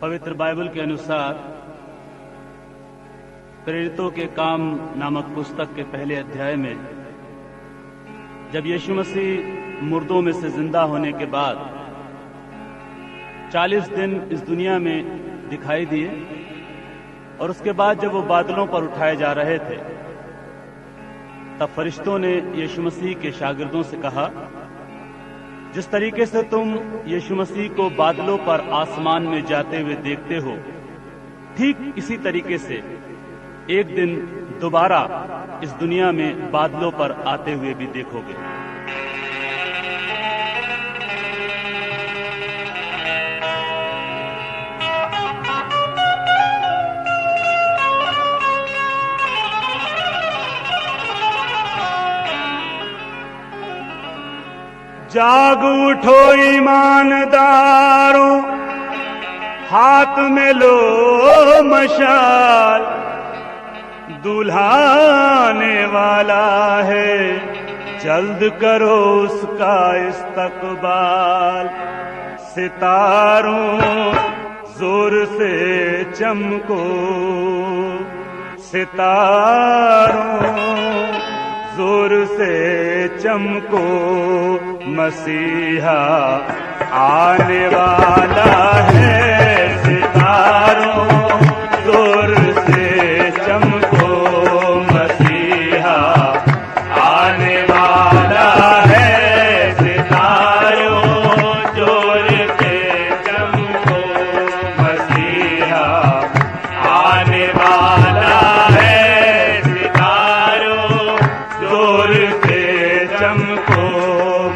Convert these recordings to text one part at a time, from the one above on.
पवित्र बाइबल के अनुसार प्रेरितों के काम नामक पुस्तक के पहले अध्याय में जब यीशु मसीह मुर्दों में से जिंदा होने के बाद 40 दिन इस दुनिया में दिखाई दिए और उसके बाद जब वो बादलों पर उठाए जा रहे थे तब फरिश्तों ने यीशु मसीह के शागिर्दों से कहा, जिस तरीके से तुम यीशु मसीह को बादलों पर आसमान में जाते हुए देखते हो, ठीक इसी तरीके से एक दिन दोबारा इस दुनिया में बादलों पर आते हुए भी देखोगे। जाग उठो ईमानदारों, हाथ में लो मशाल, दूल्हा आने वाला है, जल्द करो उसका इस्तकबाल। सितारों जोर से चमको, सितारों जोर से चमको, मसीहा आने वाला है। सितारों जोर से चमको, मसीहा आने वाला है। सितारों जोर से चमको, मसीहा आने वाला है। सितारों जोर से चमको,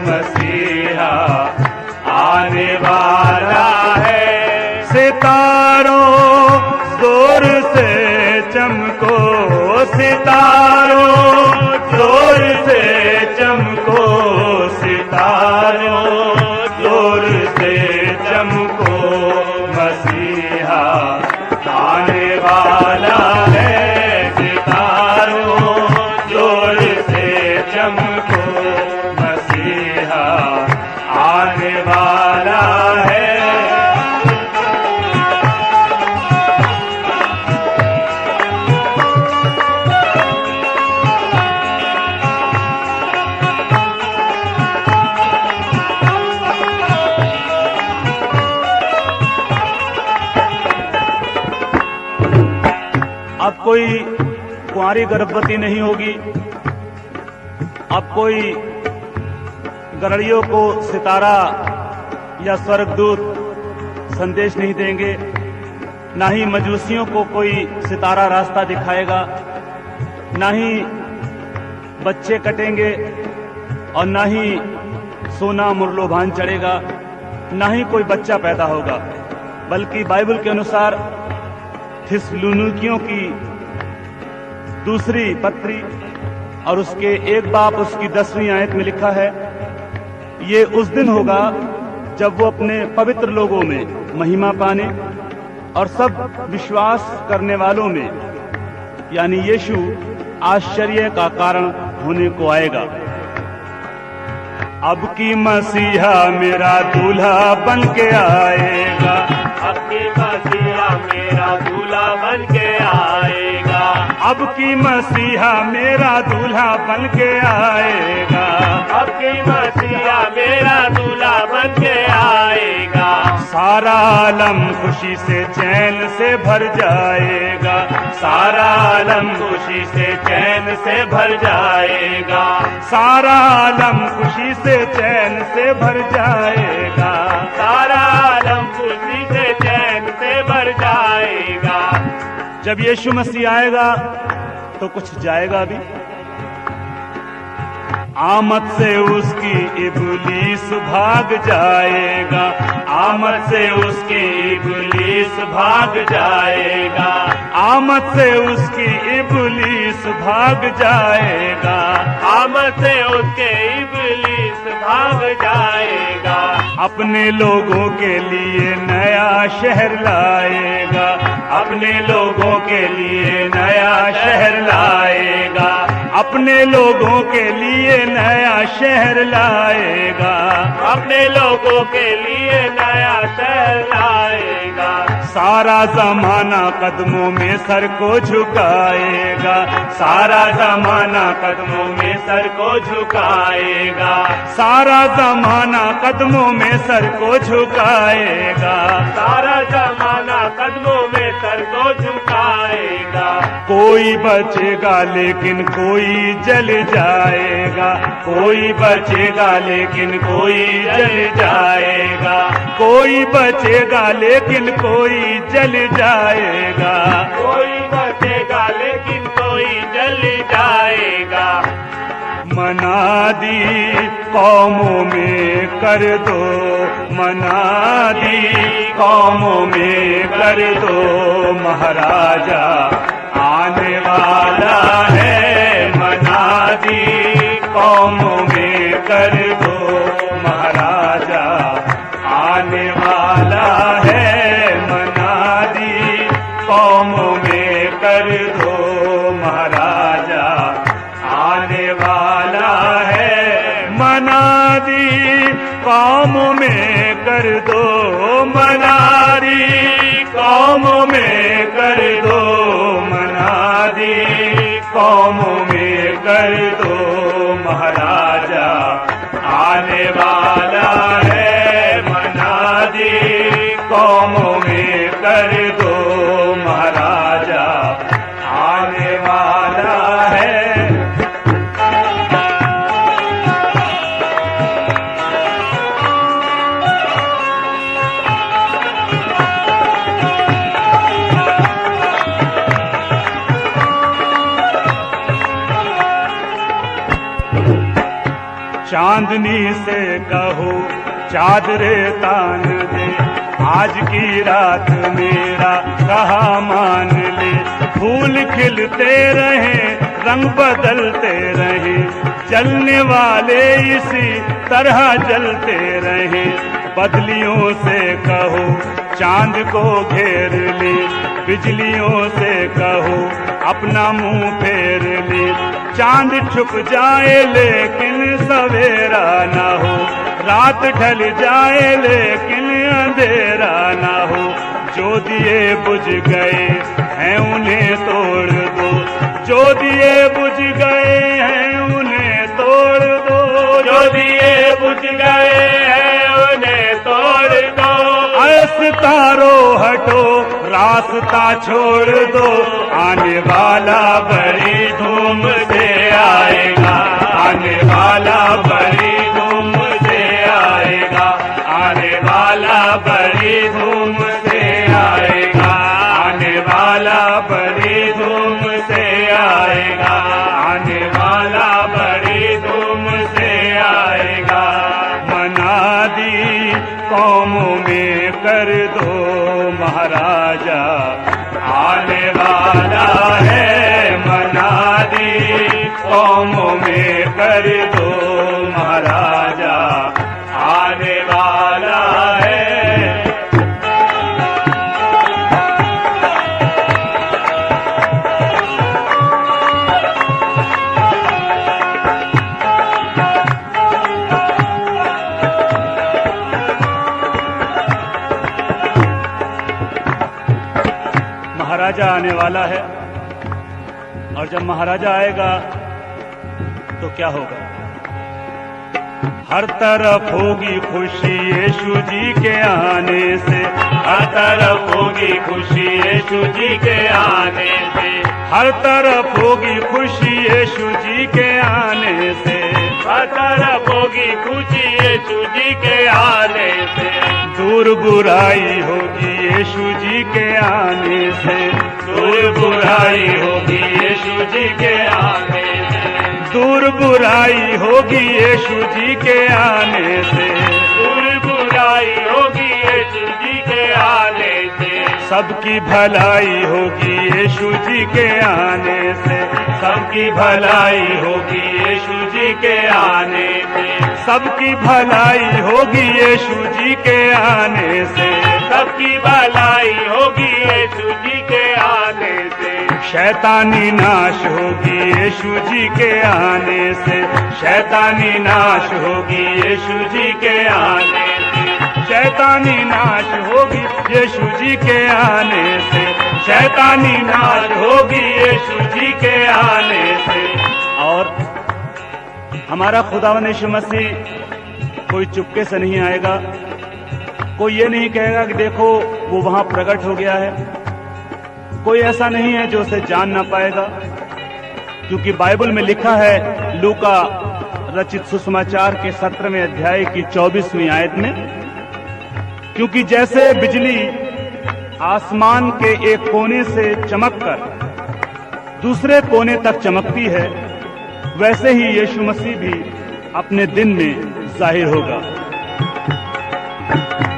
मसीहा आने वाला है। सितारों जोर से चमको, सितारों जोर से चमको, सितारों जोर से चमको, मसीहा आने वाला है। सितारों जोर से चमको, मसीहा आने वाला है। अब कोई कुंवारी गर्भवती नहीं होगी, अब कोई गरड़ियों को सितारा या स्वर्गदूत संदेश नहीं देंगे, ना ही मजूसियों को कोई सितारा रास्ता दिखाएगा, ना ही बच्चे कटेंगे और ना ही सोना मुरलोभान चढ़ेगा, ना ही कोई बच्चा पैदा होगा। बल्कि बाइबल के अनुसार थिस्सलुनीकियों की दूसरी पत्री और उसके 1 बाब उसकी 10वीं आयत में लिखा है, ये उस दिन होगा जब वो अपने पवित्र लोगों में महिमा पाने और सब विश्वास करने वालों में यानी यीशु आश्चर्य का कारण होने को आएगा। अब की मसीहा मेरा दूल्हा बन के आएगा, अब की मसीहा मेरा दूल्हा बन के आएगा। अब की मसीहा मेरा दूल्हा बन के आएगा, अब की मसीहा मेरा दूल्हा बन के आएगा। सारा आलम खुशी से चैन से भर जाएगा, सारा आलम खुशी से चैन से भर जाएगा। सारा आलम खुशी से चैन से भर जाएगा, सारा आलम खुशी से चैन से भर जाएगा। जब यीशु मसीह आएगा तो कुछ जाएगा भी। आमद से उसकी इब्लीस भाग जाएगा, आमद से उसकी इब्लीस भाग जाएगा। आमद से उसकी इब्लीस भाग जाएगा, आमद से उसके इब्लीस भाग जाएगा। अपने लोगों के लिए नया शहर लाएगा, अपने लोगों के लिए नया शहर लाएगा। अपने लोगों के लिए नया शहर लाएगा, अपने लोगों के लिए नया शहर लाएगा। सारा जमाना कदमों में सर को झुकाएगा, सारा जमाना कदमों में सर को झुकाएगा, सारा जमाना कदमों में सर को झुकाएगा, सारा जमाना कदमों में सर को झुकाएगा। कोई बचेगा लेकिन कोई जल जाएगा, कोई बचेगा लेकिन कोई जल जाएगा, कोई बचेगा लेकिन कोई जल जाएगा, कोई बचेगा लेकिन कोई जल जाएगा। मनादी कौमों में कर दो, मनादी कौमों में कर दो, महाराजा आने वाला है, मनादी कौमों में कर दो, महाराजा आने वाला है, मनादी कौमों में कर दो, महाराजा आने वाला है, मनादी कौमों में कर दो, मनादी कौमों में कर दो, मनादी कौमों में कर दो, महाराजा आने वाला है, मनादी कौमों में कर दो, महाराजा आने वाला है। चांदनी से कहो चादरे तान दे, आज की रात मेरा कहा मान ले, फूल खिलते रहे रंग बदलते रहे, जलने वाले इसी तरह जलते रहे, बदलियों से कहो चांद को घेर ले, बिजलियों से कहो अपना मुंह फेर ले, चांद छुप जाए लेकिन सवेरा ना हो, रात ढल जाए लेकिन अंधेरा ना हो, जो दिए बुझ गए हैं उन्हें तोड़ दो, जो दिए बुझ गए हैं उन्हें तोड़ दो, जो दिए बुझ गए हैं उन्हें तोड़ दो, सितारो हटो रास्ता छोड़ दो, आने वाला बड़ी धूम से आएगा, आने वाला बड़ी धूम से आएगा, आने वाला बड़ी धूम से आएगा, आने वाला बड़ी धूम से आएगा, आने वाला बड़ी धूम से आएगा। मनादी कौमों में कर दो, महाराजा आने वाला है, मनादी कौमों में कर दो, महाराजा आने वाला है। महाराजा आने वाला है, और जब महाराजा आएगा तो क्या होगा? हर तरफ होगी खुशी यीशु जी के आने से, हर तरफ होगी खुशी यीशु जी के आने से, हर तरफ होगी खुशी यीशु जी के आने से, हर तरफ होगी खुशी यीशु जी के आने से, दूर बुराई होगी यीशु जी के आने से, दूर बुराई होगी यीशु जी के आने से, दूर बुराई होगी यीशु जी के आने से, दूर बुराई होगी यीशु जी के आने से, सबकी भलाई होगी यीशु जी के आने से, सबकी भलाई होगी यीशु जी के आने से, सबकी भलाई होगी यीशु जी के आने से, सबकी भलाई होगी यीशु जी के आने से, शैतानी नाश होगी यीशु जी के आने से, शैतानी नाश होगी यीशु जी के आने से, शैतानी नाश होगी होगी यीशु जी के आने से, शैतानी नाश होगी यीशु जी के आने से। और हमारा खुदावंद यीशु मसीह कोई चुपके से नहीं आएगा, कोई ये नहीं कहेगा कि देखो वो वहां प्रकट हो गया है, कोई ऐसा नहीं है जो उसे जान ना पाएगा, क्योंकि बाइबल में लिखा है लूका रचित सुसमाचार के 17वें अध्याय की 24वीं आयत में, क्योंकि जैसे बिजली आसमान के एक कोने से चमककर दूसरे कोने तक चमकती है, वैसे ही यीशु मसीह भी अपने दिन में जाहिर होगा।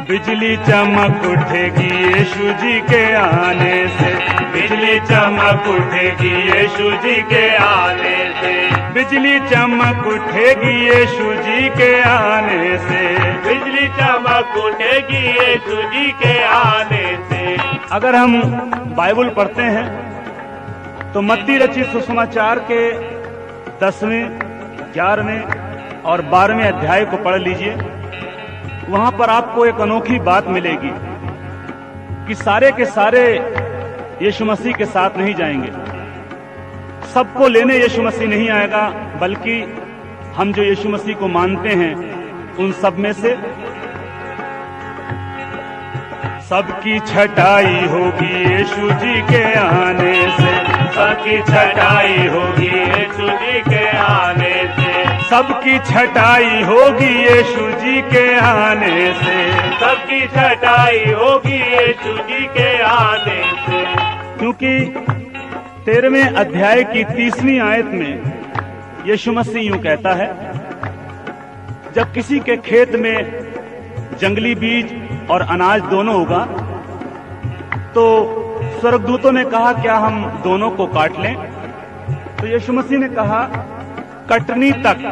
बिजली चमक उठेगी यीशु जी के आने से, बिजली चमक उठेगी यीशु जी के आने से, बिजली चमक उठेगी यीशु जी के आने से, बिजली चमक उठेगी यीशु जी के आने से। अगर हम बाइबल पढ़ते हैं तो मत्ती रचित सुसमाचार के 10वें, 11वें और 12वें अध्याय को पढ़ लीजिए। वहां पर आपको एक अनोखी बात मिलेगी कि सारे के सारे यीशु मसीह के साथ नहीं जाएंगे, सबको लेने यीशु मसीह नहीं आएगा, बल्कि हम जो यीशु मसीह को मानते हैं उन सब में से सबकी छटाई होगी यीशु जी के आने से, सबकी छटाई होगी यीशु जी के आने से, सबकी छटाई होगी यीशु जी के आने से, सबकी छटाई होगी यीशु जी के आने से। क्योंकि 13वें अध्याय की 30वीं आयत में यीशु मसीह यूं कहता है, जब किसी के खेत में जंगली बीज और अनाज दोनों होगा तो स्वर्गदूतों ने कहा क्या हम दोनों को काट लें? तो यीशु मसीह ने कहा कटनी तक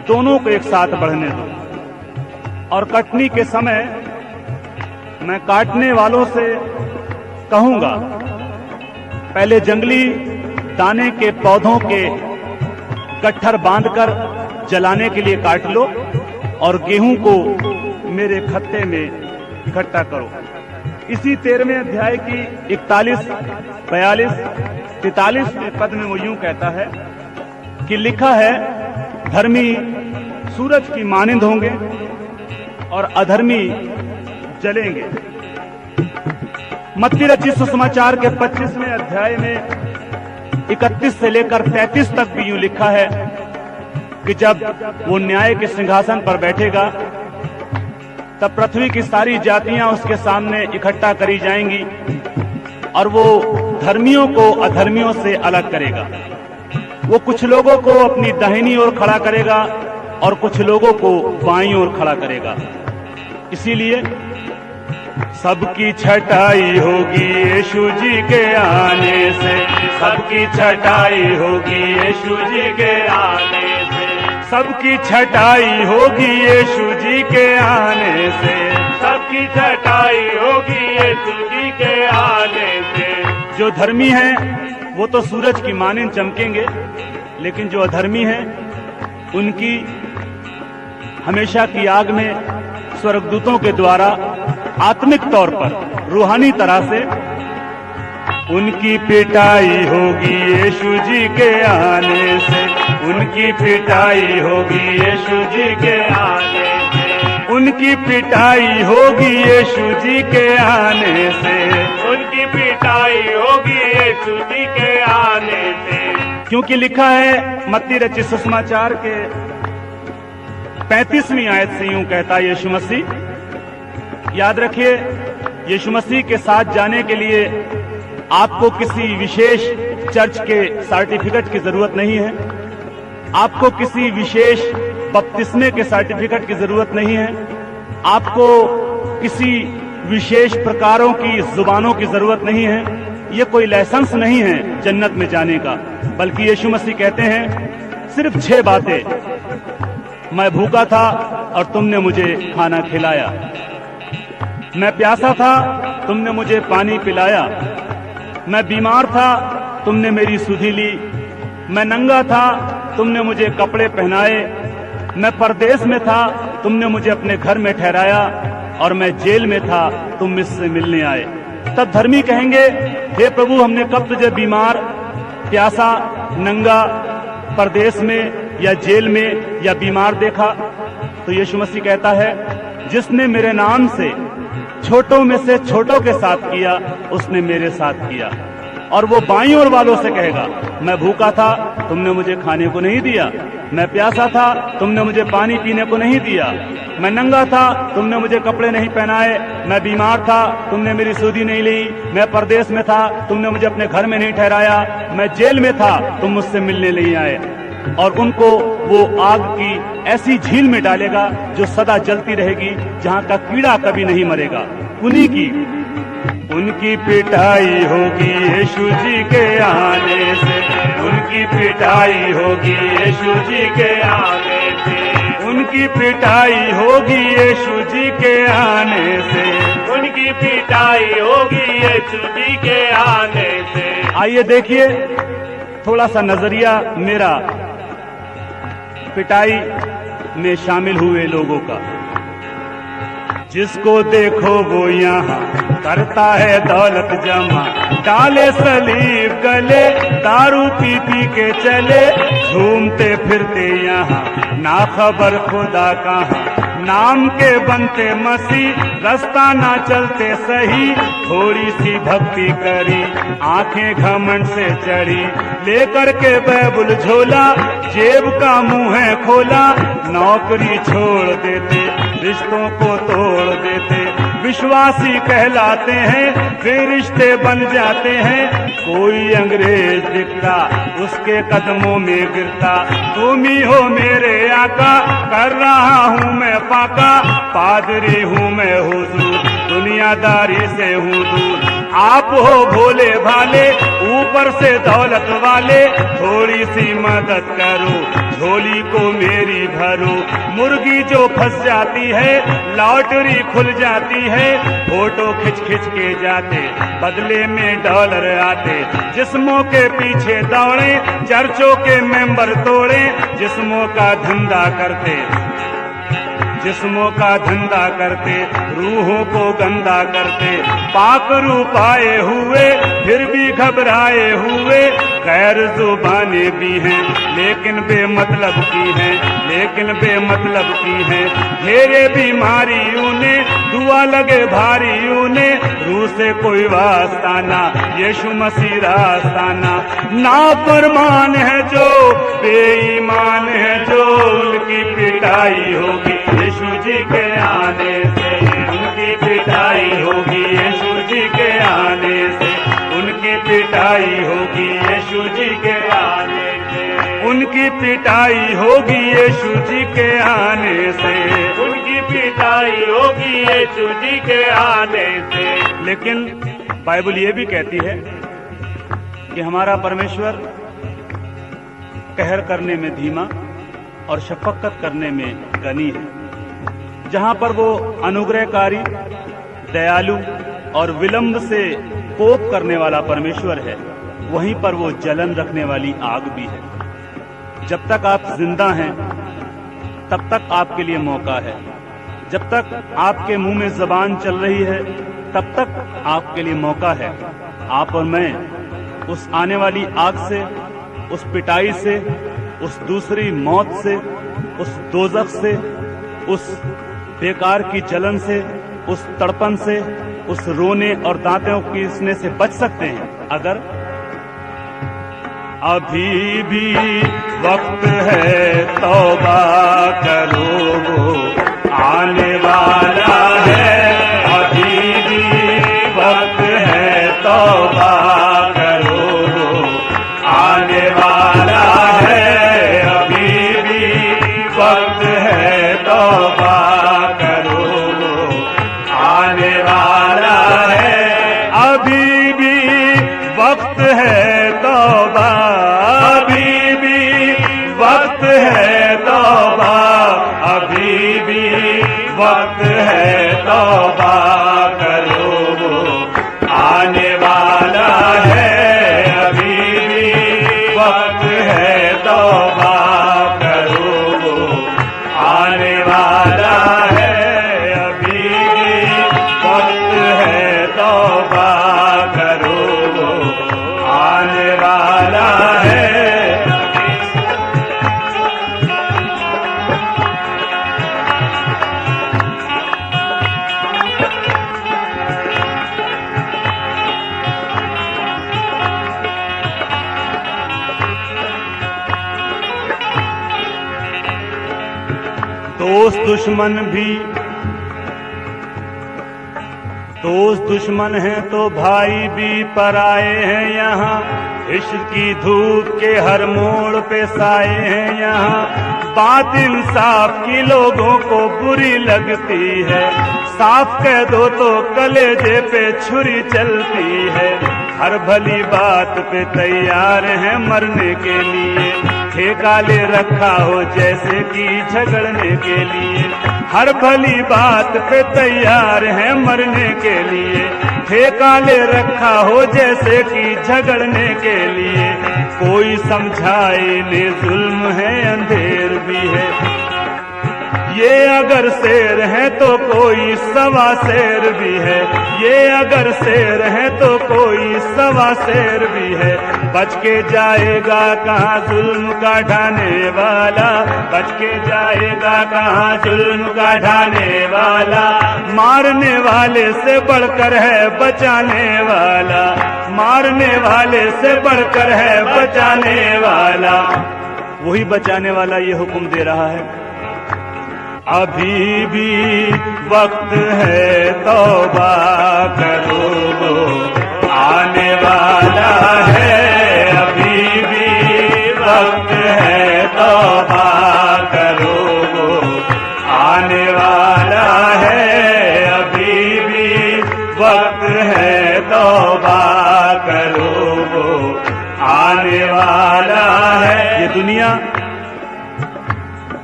दोनों को एक साथ बढ़ने दो, और कटनी के समय मैं काटने वालों से कहूंगा पहले जंगली दाने के पौधों के गट्ठर बांधकर जलाने के लिए काट लो और गेहूं को मेरे खत्ते में इकट्ठा करो। इसी 13वें अध्याय की 41, 42, 43 पद में वो यूं कहता है कि लिखा है धर्मी सूरज की मानिंद होंगे और अधर्मी जलेंगे। मत्ती रचित सुसमाचार के 25वें अध्याय में 31 से लेकर 33 तक भी यूं लिखा है कि जब वो न्याय के सिंहासन पर बैठेगा तब पृथ्वी की सारी जातियां उसके सामने इकट्ठा करी जाएंगी और वो धर्मियों को अधर्मियों से अलग करेगा। वो कुछ लोगों को अपनी दाहिनी ओर खड़ा करेगा और कुछ लोगों को बाईं ओर खड़ा करेगा। इसीलिए सबकी छटाई होगी यीशु जी के आने से, सबकी छटाई होगी यीशु जी के आने से, सबकी छटाई होगी यीशु जी के आने से, सबकी छटाई होगी यीशु जी के आने से। जो धर्मी हैं वो तो सूरज की मानिंद चमकेंगे, लेकिन जो अधर्मी हैं उनकी हमेशा की आग में स्वर्गदूतों के द्वारा आत्मिक तौर पर रूहानी तरह से उनकी पिटाई होगी यीशु जी के आने से, उनकी पिटाई होगी यीशु जी के आने से, उनकी पिटाई होगी यीशु जी के आने से, उनकी पिटाई होगी यीशु जी के आने से। क्योंकि लिखा है मत्ती रचित सुसमाचार के 35वीं आयत से यूं कहता है यीशु मसीह, याद रखिए यीशु मसीह के साथ जाने के लिए आपको किसी विशेष चर्च के सर्टिफिकेट की जरूरत नहीं है, आपको किसी विशेष बपतिस्मे के सर्टिफिकेट की जरूरत नहीं है, आपको किसी विशेष प्रकारों की जुबानों की जरूरत नहीं है। ये कोई लाइसेंस नहीं है जन्नत में जाने का, बल्कि यीशु मसीह कहते हैं सिर्फ 6 बातें। मैं भूखा था और तुमने मुझे खाना खिलाया, मैं प्यासा था तुमने मुझे पानी पिलाया, मैं बीमार था तुमने मेरी सुधि ली, मैं नंगा था तुमने मुझे कपड़े पहनाए, मैं परदेश में था तुमने मुझे अपने घर में ठहराया, और मैं जेल में था, तुम मुझसे मिलने आए। तब धर्मी कहेंगे, हे प्रभु, हमने कब तुझे बीमार, प्यासा, नंगा, परदेश में या जेल में या बीमार देखा? तो यीशु मसीह कहता है, जिसने मेरे नाम से छोटों में से छोटों के साथ किया, उसने मेरे साथ किया। और वो बाईं ओर वालों से कहेगा, मैं भूखा था, तुमने मुझे खाने को नहीं दिया, मैं प्यासा था, तुमने मुझे पानी पीने को नहीं दिया, मैं नंगा था, तुमने मुझे कपड़े नहीं पहनाए, मैं बीमार था, तुमने मेरी सुधि नहीं ली, मैं परदेश में था, तुमने मुझे अपने घर में नहीं ठहराया, मैं जेल में था, तुम मुझसे मिलने नहीं आए। और उनको वो आग की ऐसी झील में डालेगा जो सदा जलती रहेगी, जहां का कीड़ा कभी नहीं मरेगा। उनकी पिटाई होगी यीशु जी के आने से, उनकी पिटाई होगी यीशु जी के आने से, उनकी पिटाई होगी यीशु जी के आने से, उनकी पिटाई होगी यीशु जी के आने से। आइए देखिए थोड़ा सा नजरिया मेरा पिटाई में शामिल हुए लोगों का। जिसको देखो वो यहाँ करता है दौलत जमा, डाले सलीब गले, दारू पी पी के चले, झूमते फिरते यहाँ, ना खबर खुदा कहाँ, नाम के बनते मसीह, रास्ता ना चलते सही, थोड़ी सी भक्ति करी, आंखें घमंड से चढ़ी, लेकर के बैबुल झोला, जेब का मुंह है खोला, नौकरी छोड़ देते, रिश्तों को तोड़ देते, विश्वासी कहलाते हैं, फिर रिश्ते बन जाते हैं, कोई अंग्रेज दिखता, उसके कदमों में गिरता, तुम ही हो मेरे आका, कर रहा हूँ मैं पाका, पादरी हूँ मैं हुजूर, दुनियादारी से हूँ दूर, आप हो भोले भाले, ऊपर से दौलत वाले, थोड़ी सी मदद करो, झोली को मेरी भरो, मुर्गी जो फंस जाती है, लॉटरी खुल जाती है, फोटो खिंच खिंच के जाते, बदले में डॉलर आते, जिस्मों के पीछे दौड़े, चर्चों के मेंबर तोड़े, जिस्मों का धंधा करते, जिस्मों का धंधा करते, रूहों को गंदा करते, पाक रूप आए हुए, फिर भी घबराए हुए, गैर जुबाने भी हैं, लेकिन बेमतलब की हैं, लेकिन बेमतलब की हैं, घेरे बीमारियों ने, दुआ लगे भारियों ने, रूह से कोई वास्ताना, यीशु मसीह रास्ताना, नाफरमान है जो, बेईमान है जो, उनकी पिटाई होगी यीशु जी के आने से, उनकी पिटाई होगी यीशु जी के आने से, उनकी पिटाई होगी यीशु जी के आने से, उनकी पिटाई होगी यीशु जी के आने से, उनकी पिटाई होगी यीशु जी के आने से। लेकिन बाइबल ये भी कहती है कि हमारा परमेश्वर कहर करने में धीमा और शफकत करने में गनी है। जहां पर वो अनुग्रहकारी, दयालु और विलंब से कोप करने वाला परमेश्वर है, वहीं पर वो जलन रखने वाली आग भी है। जब तक आप जिंदा हैं, तब तक आपके लिए मौका है। जब तक आपके मुंह में जबान चल रही है, तब तक आपके लिए मौका है। आप और मैं उस आने वाली आग से, उस पिटाई से, उस दूसरी मौत से, उस दोजख से, उस बेकार की जलन से, उस तड़पन से, उस रोने और दांतों पीसने से बच सकते हैं अगर अभी भी वक्त है, तौबा करो, वो आने वाला है, अभी भी वक्त है, तौबा करो, वो आने वाला है, अभी भी वक्त है, तौबा करो, वो आने वाला है, अभी भी वक्त है, तौबा, अभी भी वक्त है, तौबा, अभी भी वक्त है, तौबा। दोस्त दुश्मन है तो भाई भी पराए हैं यहाँ। इश्क की धूप के हर मोड़ पे साए हैं यहाँ। बात इंसाफ की लोगों को बुरी लगती है, साफ कह दो तो कलेजे पे छुरी चलती है। हर भली बात पे तैयार है मरने के लिए, ठेका ले रखा हो जैसे कि झगड़ने के लिए। हर भली बात पे तैयार है मरने के लिए, ठेका ले रखा हो जैसे कि झगड़ने के लिए। कोई समझाए ने जुल्म है अंधेर भी है, ये अगर शेर है तो कोई सवा शेर भी है। ये अगर शेर है तो कोई सवा शेर भी है। बच के जाएगा कहाँ जुल्म का ढाने वाला, बच के जाएगा कहाँ जुल्म का ढाने वाला। मारने वाले से बढ़कर है बचाने वाला, मारने वाले से बढ़कर है बचाने वाला। वही बचाने वाला ये हुक्म दे रहा है, अभी भी वक्त है तौबा करो, आने वाला है। अभी भी वक्त है तौबा करो, आने वाला है। अभी भी वक्त है तौबा करो, आने वाला है।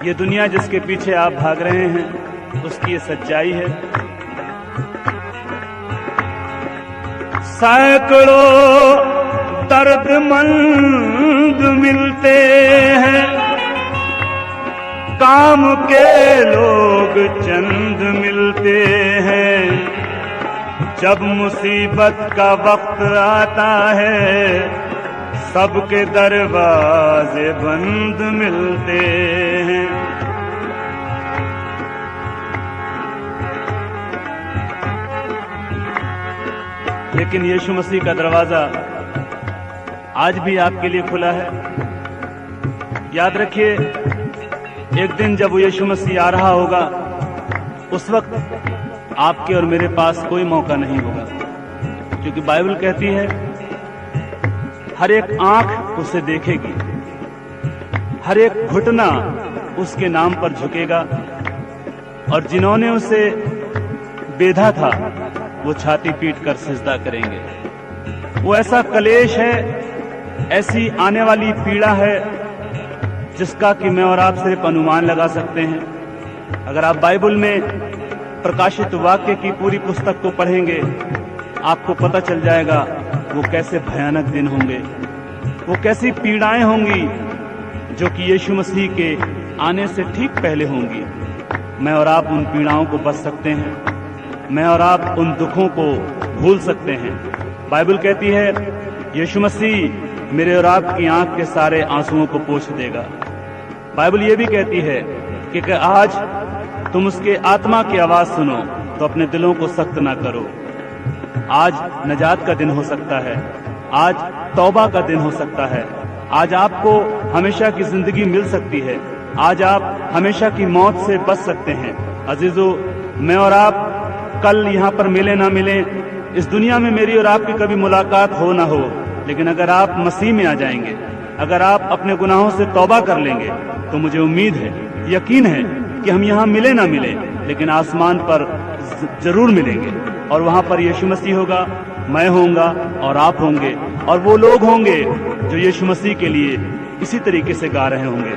ये दुनिया जिसके पीछे आप भाग रहे हैं उसकी ये सच्चाई है। सैकड़ों दर्दमंद मिलते हैं, काम के लोग चंद मिलते हैं। जब मुसीबत का वक्त आता है सबके दरवाजे बंद मिलते हैं। लेकिन यीशु मसीह का दरवाजा आज भी आपके लिए खुला है। याद रखिए, एक दिन जब वो यीशु मसीह आ रहा होगा उस वक्त आपके और मेरे पास कोई मौका नहीं होगा, क्योंकि बाइबल कहती है हर एक आंख उसे देखेगी, हर एक घुटना उसके नाम पर झुकेगा, और जिन्होंने उसे बेधा था वो छाती पीट कर सिजदा करेंगे। वो ऐसा कलेश है, ऐसी आने वाली पीड़ा है जिसका कि मैं और आप सिर्फ अनुमान लगा सकते हैं। अगर आप बाइबल में प्रकाशित वाक्य की पूरी पुस्तक को पढ़ेंगे आपको पता चल जाएगा वो कैसे भयानक दिन होंगे, वो कैसी पीड़ाएं होंगी जो कि यीशु मसीह के आने से ठीक पहले होंगी। मैं और आप उन पीड़ाओं को बच सकते हैं, मैं और आप उन दुखों को भूल सकते हैं। बाइबल कहती है यीशु मसीह मेरे और आपकी आंख के सारे आंसुओं को पोंछ देगा। बाइबल ये भी कहती है कि आज तुम उसके आत्मा की आवाज सुनो तो अपने दिलों को सख्त ना करो। आज नजात का दिन हो सकता है, आज तौबा का दिन हो सकता है, आज आपको हमेशा की जिंदगी मिल सकती है, आज आप हमेशा की मौत से बच सकते हैं। अजीजों, मैं और आप कल यहाँ पर मिले ना मिले, इस दुनिया में मेरी और आपकी कभी मुलाकात हो ना हो, लेकिन अगर आप मसीह में आ जाएंगे, अगर आप अपने गुनाहों से तौबा कर लेंगे तो मुझे उम्मीद है, यकीन है कि हम यहाँ मिले ना मिले लेकिन आसमान पर जरूर मिलेंगे, और वहां पर यीशु मसीह होगा, मैं होऊंगा और आप होंगे, और वो लोग होंगे जो यीशु मसीह के लिए इसी तरीके से गा रहे होंगे।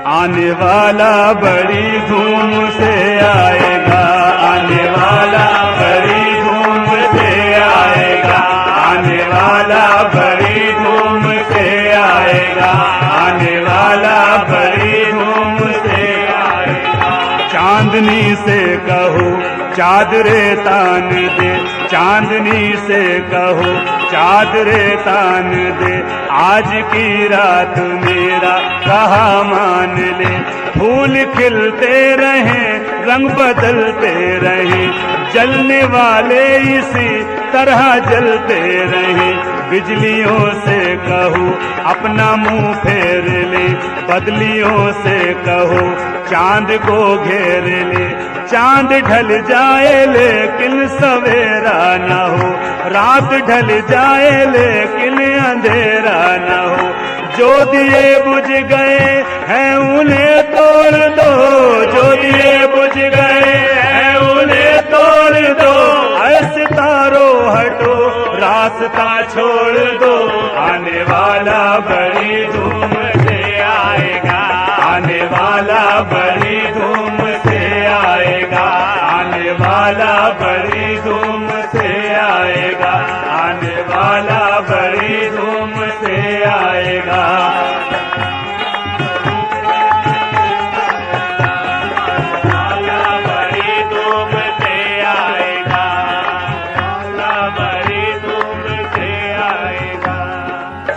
आने वाला बड़ी धूम से आएगा, आने वाला बड़ी धूम से आएगा, आने वाला बड़ी धूम से आएगा, आने वाला बड़ी धूम से आएगा। चांदनी से कहो चादरे तान दे, चांदनी से कहो चादरे तान दे, आज की रात मेरा कहा मान ले। फूल खिलते रहें, रंग बदलते रहें, जलने वाले इसी तरह जलते रहे। बिजलियों से कहो अपना मुंह फेर ले, बदलियों से कहो चांद को घेर ले। चांद ढल जाए लेकिन सवेरा न हो, रात ढल जाए लेकिन अंधेरा न हो। जो दिए बुझ गए हैं उन्हें तोड़ दो, जो दिए बुझ गए हैं उन्हें तोड़ दो। ऐसे तारो हटो रास्ता छोड़ दो, आने वाला बड़ी धूम से आएगा, आने वाला बड़ी धूम से आएगा, आने वाला बड़ी धूम से आएगा, आने वाला बड़ी धूम से आएगा।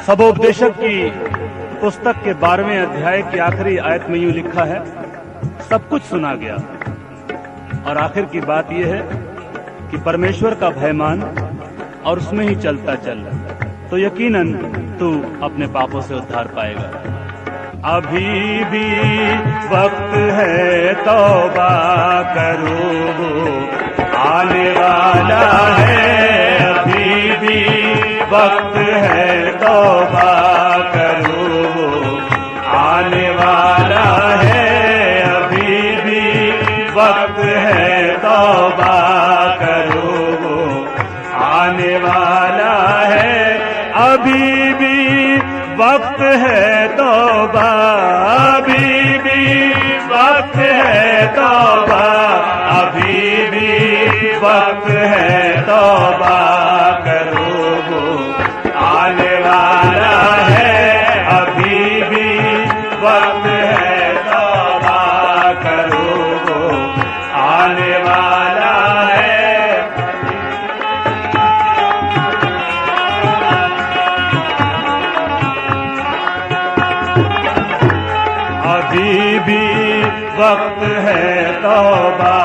सबोपदेशक की पुस्तक के 12वें अध्याय की आखिरी आयत में यूं लिखा है, सब कुछ सुना गया और आखिर की बात यह है कि परमेश्वर का भय मान और उसमें ही चलता चल, तो यकीनन तू अपने पापों से उद्धार पाएगा। अभी भी वक्त है तौबा करो, आने वाला है। अभी भी वक्त है तौबा करो, आने वाला है। अभी भी वक्त है तौबा करो, आने वाला है। अभी भी वक्त है तौबा, अभी भी वक्त है तौबा, अभी भी वक्त है तौबा करो, आने वाला है। अभी भी वक्त है तौबा करो, आने वाला है। अभी भी वक्त है तौबा